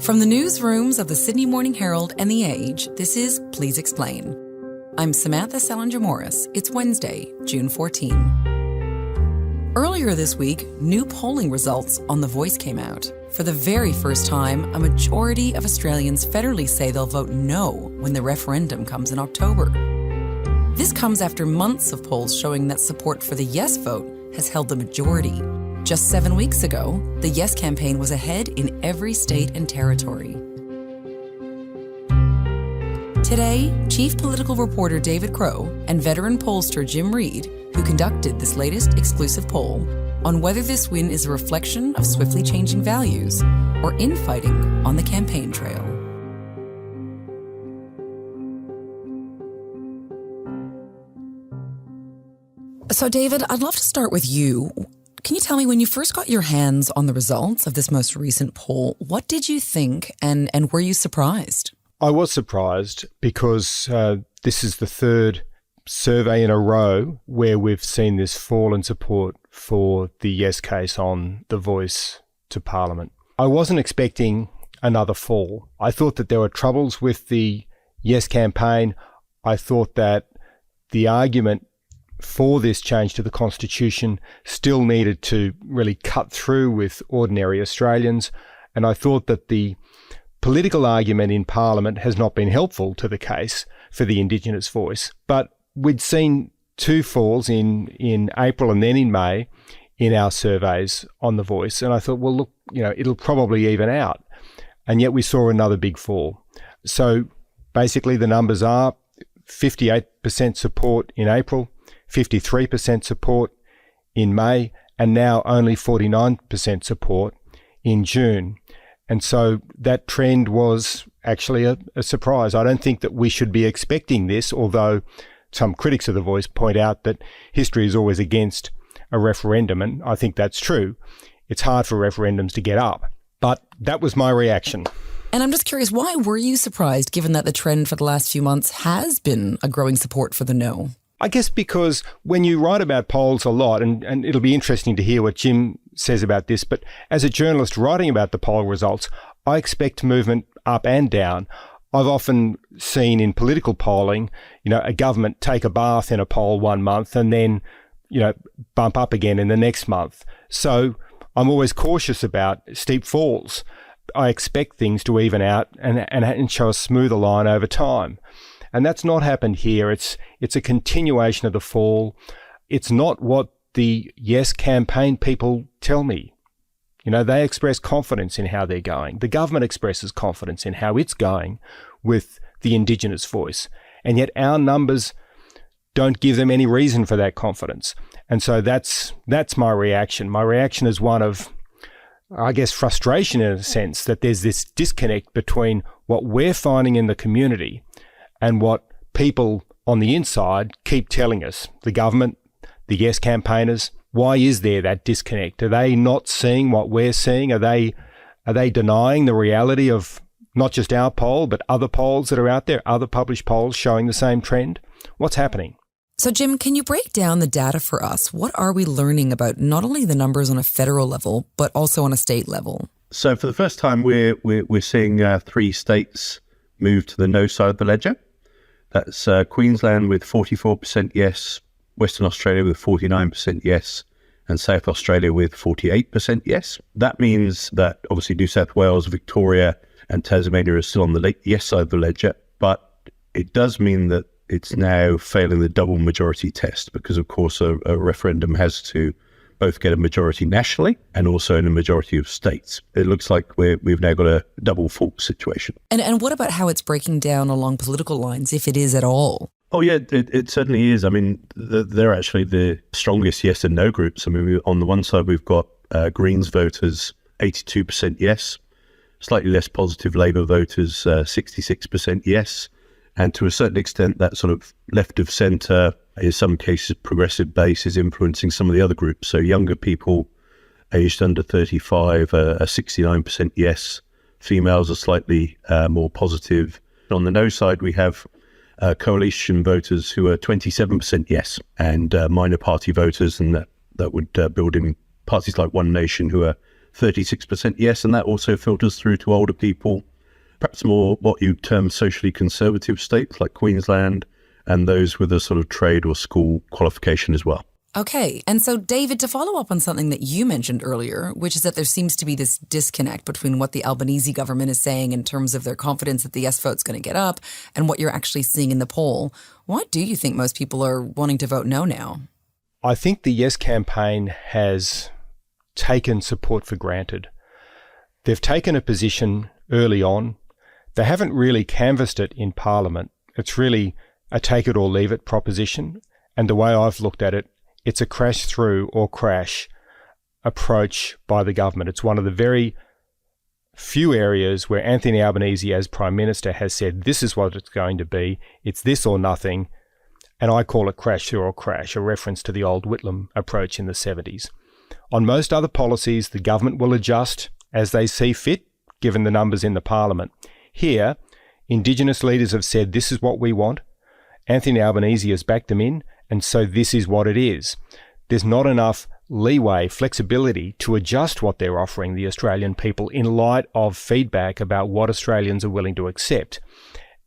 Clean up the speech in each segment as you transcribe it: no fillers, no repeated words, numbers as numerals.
From the newsrooms of the Sydney Morning Herald and The Age, this is Please Explain. I'm Samantha Salinger-Morris. It's Wednesday, June 14. Earlier this week, new polling results on The Voice came out. For the very first time, a majority of Australians federally say they'll vote no when the referendum comes in October. This comes after months of polls showing that support for the yes vote has held the majority. Just 7 weeks ago, the Yes campaign was ahead in every state and territory. Today, Chief Political Reporter David Crowe and veteran pollster Jim Reid, who conducted this latest exclusive poll, on whether this win is a reflection of swiftly changing values or infighting on the campaign trail. So, David, I'd love to start with you. Can you tell me, when you first got your hands on the results of this most recent poll, what did you think and were you surprised? I was surprised because this is the third survey in a row where we've seen this fall in support for the yes case on The Voice to Parliament. I wasn't expecting another fall. I thought that there were troubles with the yes campaign. I thought that the argument for this change to the Constitution still needed to really cut through with ordinary Australians. And I thought that the political argument in Parliament has not been helpful to the case for the Indigenous voice. But we'd seen two falls in April and then in May in our surveys on The Voice. And I thought, well, look, it'll probably even out. And yet we saw another big fall. So basically the numbers are 58% support in April, 53% support in May, and now only 49% support in June. And so that trend was actually a surprise. I don't think that we should be expecting this, although some critics of The Voice point out that history is always against a referendum, and I think that's true. It's hard for referendums to get up. But that was my reaction. And I'm just curious, why were you surprised, given that the trend for the last few months has been a growing support for the no? I guess because when you write about polls a lot, and it'll be interesting to hear what Jim says about this, but as a journalist writing about the poll results, I expect movement up and down. I've often seen in political polling, a government take a bath in a poll one month and then, bump up again in the next month. So I'm always cautious about steep falls. I expect things to even out and show a smoother line over time. And that's not happened here. It's a continuation of the fall. It's not what the Yes campaign people tell me. They express confidence in how they're going. The government expresses confidence in how it's going with the Indigenous voice. And yet our numbers don't give them any reason for that confidence. And so that's my reaction. My reaction is one of, I guess, frustration in a sense that there's this disconnect between what we're finding in the community and what people on the inside keep telling us, the government, the Yes campaigners. Why is there that disconnect? Are they not seeing what we're seeing? Are they denying the reality of not just our poll, but other polls that are out there, other published polls showing the same trend? What's happening? So, Jim, can you break down the data for us? What are we learning about not only the numbers on a federal level, but also on a state level? So for the first time, we're seeing three states move to the no side of the ledger. That's Queensland with 44% yes, Western Australia with 49% yes, and South Australia with 48% yes. That means that obviously New South Wales, Victoria and Tasmania are still on the yes side of the ledger, but it does mean that it's now failing the double majority test because, of course, a referendum has to both get a majority nationally and also in a majority of states. It looks like we've now got a double fault situation. And what about how it's breaking down along political lines, if it is at all? Oh, yeah, it certainly is. I mean, they're actually the strongest yes and no groups. I mean, on the one side, we've got Greens voters, 82% yes, slightly less positive Labour voters, 66% yes. And to a certain extent, that sort of left of centre, in some cases, progressive base is influencing some of the other groups. So younger people aged under 35 are 69% yes. Females are slightly more positive. On the no side, we have coalition voters who are 27% yes, and minor party voters, and that would build in parties like One Nation who are 36% yes, and that also filters through to older people, perhaps more what you term socially conservative states like Queensland, and those with a sort of trade or school qualification as well. Okay. And so, David, to follow up on something that you mentioned earlier, which is that there seems to be this disconnect between what the Albanese government is saying in terms of their confidence that the yes vote's going to get up and what you're actually seeing in the poll. Why do you think most people are wanting to vote no now? I think the yes campaign has taken support for granted. They've taken a position early on. They haven't really canvassed it in Parliament. It's really a take it or leave it proposition. And the way I've looked at it, it's a crash through or crash approach by the government. It's one of the very few areas where Anthony Albanese as Prime Minister has said this is what it's going to be. It's this or nothing. And I call it crash through or crash, a reference to the old Whitlam approach in the 70s. On most other policies, the government will adjust as they see fit, given the numbers in the Parliament. Here, Indigenous leaders have said this is what we want. Anthony Albanese has backed them in, and so this is what it is. There's not enough leeway, flexibility to adjust what they're offering the Australian people in light of feedback about what Australians are willing to accept.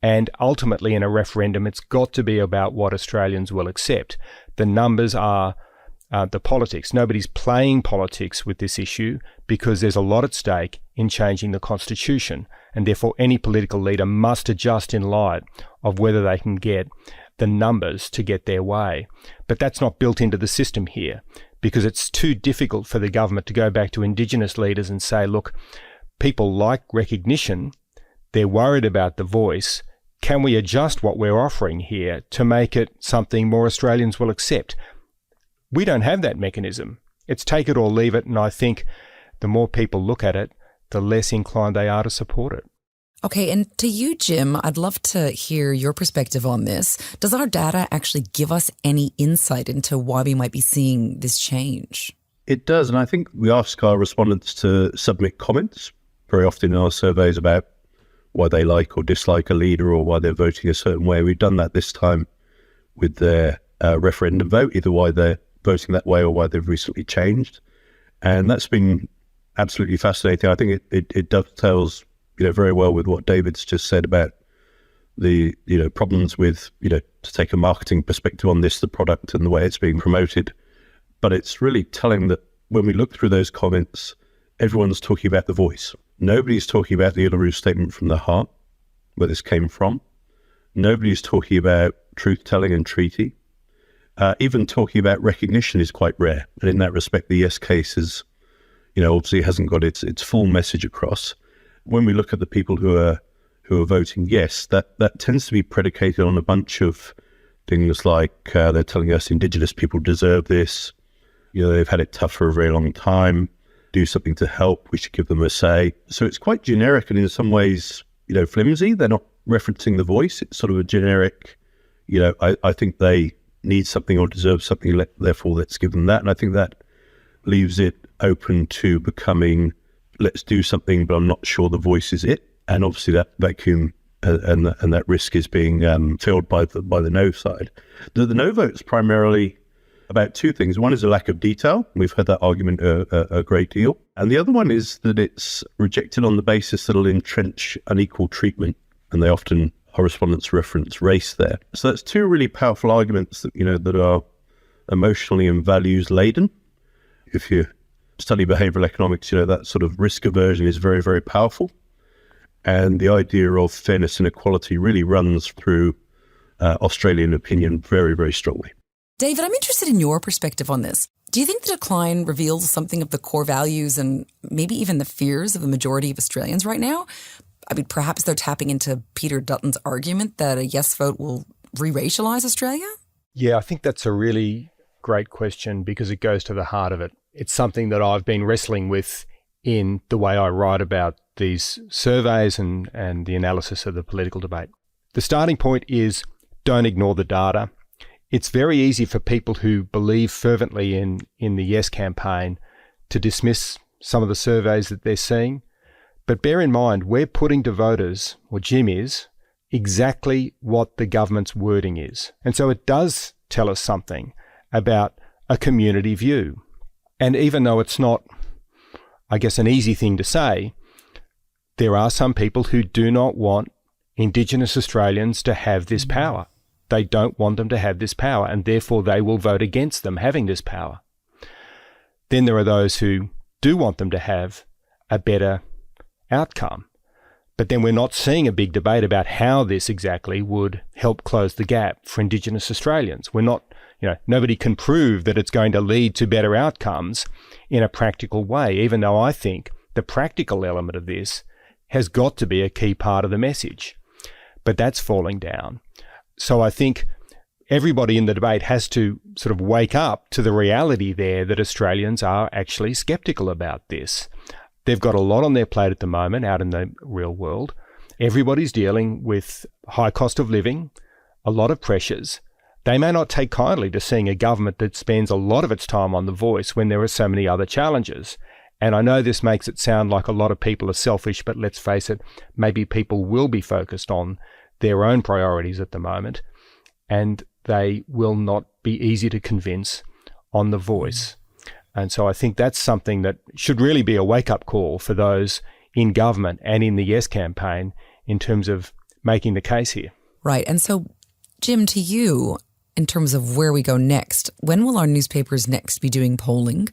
And ultimately, in a referendum, it's got to be about what Australians will accept. The numbers are the politics. Nobody's playing politics with this issue because there's a lot at stake in changing the Constitution. And therefore, any political leader must adjust in light of whether they can get the numbers to get their way. But that's not built into the system here because it's too difficult for the government to go back to Indigenous leaders and say, look, people like recognition, they're worried about the voice. Can we adjust what we're offering here to make it something more Australians will accept? We don't have that mechanism. It's take it or leave it, and I think the more people look at it, the less inclined they are to support it. Okay, and to you, Jim, I'd love to hear your perspective on this. Does our data actually give us any insight into why we might be seeing this change? It does, and I think we ask our respondents to submit comments very often in our surveys about why they like or dislike a leader or why they're voting a certain way. We've done that this time with their referendum vote, either why they're voting that way or why they've recently changed. And that's been absolutely fascinating. I think it dovetails very well with what David's just said about the problems with to take a marketing perspective on this, the product and the way it's being promoted. But it's really telling that when we look through those comments, everyone's talking about the voice. Nobody's talking about the Uluru Statement from the Heart, where this came from. Nobody's talking about truth-telling and treaty. Even talking about recognition is quite rare. And in that respect, the yes case is, obviously hasn't got its full message across. When we look at the people who are voting yes, that tends to be predicated on a bunch of things like they're telling us Indigenous people deserve this. They've had it tough for a very long time. Do something to help. We should give them a say. So it's quite generic and in some ways, flimsy. They're not referencing the voice. It's sort of a generic, I think they need something or deserve something, therefore let's give them that. And I think that leaves it open to becoming, let's do something, but I'm not sure the voice is it. And obviously that vacuum and that risk is being filled by the no side. The no vote is primarily about two things. One is a lack of detail. We've heard that argument a great deal. And the other one is that it's rejected on the basis that it'll entrench unequal treatment. And they often, our respondents reference race there. So that's two really powerful arguments that, that are emotionally and values laden. If you study behavioral economics, that sort of risk aversion is very, very powerful. And the idea of fairness and equality really runs through Australian opinion very, very strongly. David, I'm interested in your perspective on this. Do you think the decline reveals something of the core values and maybe even the fears of the majority of Australians right now? I mean, perhaps they're tapping into Peter Dutton's argument that a yes vote will re-racialise Australia? Yeah, I think that's a really great question because it goes to the heart of it. It's something that I've been wrestling with in the way I write about these surveys and the analysis of the political debate. The starting point is don't ignore the data. It's very easy for people who believe fervently in the Yes campaign to dismiss some of the surveys that they're seeing. But bear in mind, we're putting to voters, or Jim is, exactly what the government's wording is. And so it does tell us something about a community view. And even though it's not I guess, an easy thing to say. There are some people who do not want Indigenous Australians to have this power. They don't want them to have this power, and therefore they will vote against them having this power. Then there are those who do want them to have a better outcome. But then we're not seeing a big debate about how this exactly would help close the gap for Indigenous Australians. We're not, nobody can prove that it's going to lead to better outcomes in a practical way, even though I think the practical element of this has got to be a key part of the message. But that's falling down. So I think everybody in the debate has to sort of wake up to the reality there that Australians are actually sceptical about this. They've got a lot on their plate at the moment out in the real world. Everybody's dealing with high cost of living, a lot of pressures. They may not take kindly to seeing a government that spends a lot of its time on the voice when there are so many other challenges. And I know this makes it sound like a lot of people are selfish, but let's face it, maybe people will be focused on their own priorities at the moment, and they will not be easy to convince on the voice. And so I think that's something that should really be a wake-up call for those in government and in the Yes campaign in terms of making the case here. Right. And so, Jim, to you, in terms of where we go next, when will our newspapers next be doing polling?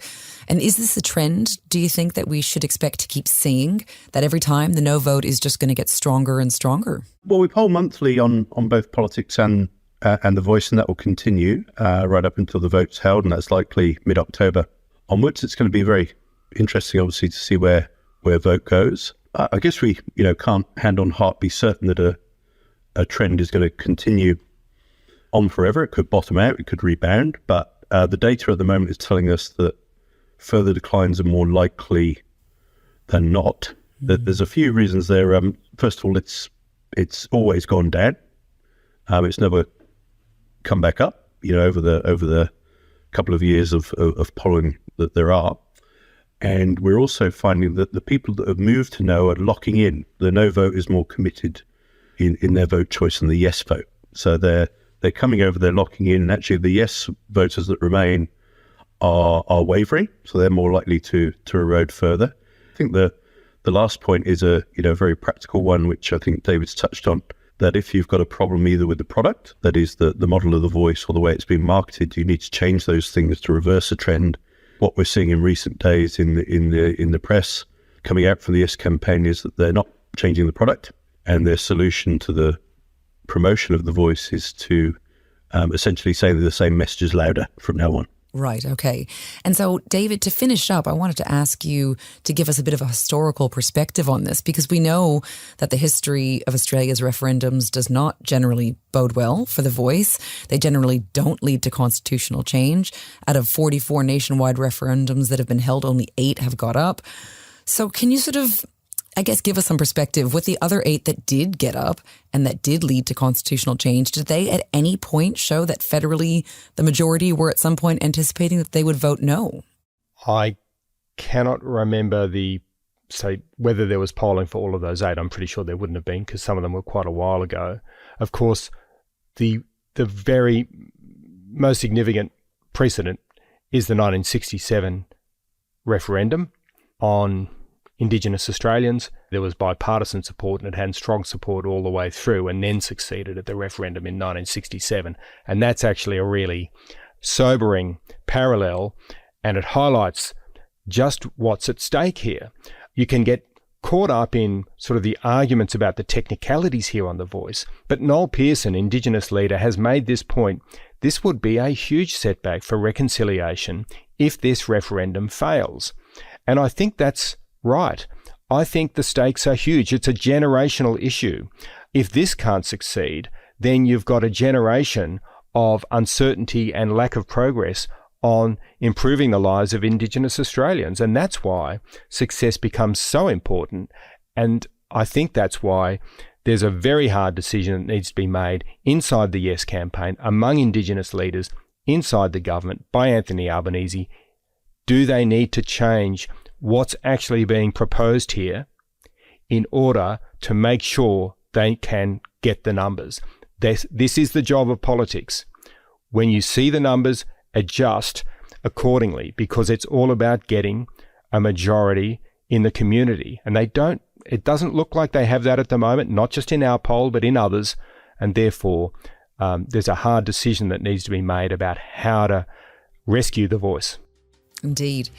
And is this a trend, do you think, that we should expect to keep seeing, that every time the no vote is just going to get stronger and stronger? Well, we poll monthly on both politics and The Voice, and that will continue right up until the vote's held, and that's likely mid-October onwards. It's going to be very interesting, obviously, to see where vote goes. I guess we, can't hand on heart be certain that a trend is going to continue on forever. It could bottom out, it could rebound, but the data at the moment is telling us that further declines are more likely than not. There's a few reasons there. First of all, it's always gone down. It's never come back up. Over the couple of years of polling that there are. And we're also finding that the people that have moved to no are locking in. The no vote is more committed in their vote choice than the yes vote. So they're coming over, they're locking in, and actually the yes voters that remain are wavering, so they're more likely to erode further. I think the last point is a very practical one, which I think David's touched on, that if you've got a problem either with the product, that is the model of the voice or the way it's been marketed, you need to change those things to reverse a trend. What we're seeing in recent days in the press coming out from the Yes campaign is that they're not changing the product, and their solution to the promotion of the voice is to essentially say the same messages louder from now on. Right, okay. And so, David, to finish up, I wanted to ask you to give us a bit of a historical perspective on this, because we know that the history of Australia's referendums does not generally bode well for the voice. They generally don't lead to constitutional change. Out of 44 nationwide referendums that have been held, only 8 have got up. So can you sort of, I guess, give us some perspective with the other 8 that did get up and that did lead to constitutional change? Did they at any point show that federally the majority were at some point anticipating that they would vote no? I cannot remember whether there was polling for all of those 8. I'm pretty sure there wouldn't have been, because some of them were quite a while ago. Of course, the very most significant precedent is the 1967 referendum on Indigenous Australians. There was bipartisan support, and it had strong support all the way through, and then succeeded at the referendum in 1967. And that's actually a really sobering parallel, and it highlights just what's at stake here. You can get caught up in sort of the arguments about the technicalities here on The Voice, but Noel Pearson, Indigenous leader, has made this point. This would be a huge setback for reconciliation if this referendum fails. And I think that's right. I think the stakes are huge. It's a generational issue. If this can't succeed, then you've got a generation of uncertainty and lack of progress on improving the lives of Indigenous Australians. And that's why success becomes so important. And I think that's why there's a very hard decision that needs to be made inside the Yes campaign, among Indigenous leaders, inside the government, by Anthony Albanese. Do they need to change what's actually being proposed here in order to make sure they can get the numbers? This is the job of politics. When you see the numbers, adjust accordingly, because it's all about getting a majority in the community. And it doesn't look like they have that at the moment, not just in our poll, but in others. And therefore, there's a hard decision that needs to be made about how to rescue the voice. Indeed.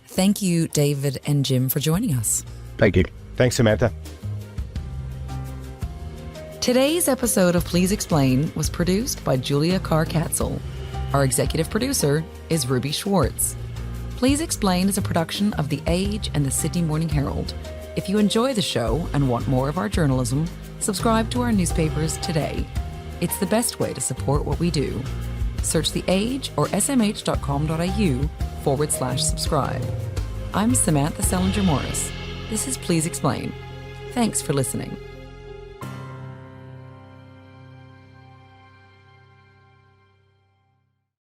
Thank you, David and Jim, for joining us. Thank you. Thanks, Samantha. Today's episode of Please Explain was produced by Julia Carr-Katzel. Our executive producer is Ruby Schwartz. Please Explain is a production of The Age and the Sydney Morning Herald. If you enjoy the show and want more of our journalism, subscribe to our newspapers today. It's the best way to support what we do. Search The Age or smh.com.au/subscribe. I'm Samantha Selinger Morris. This is Please Explain. Thanks for listening.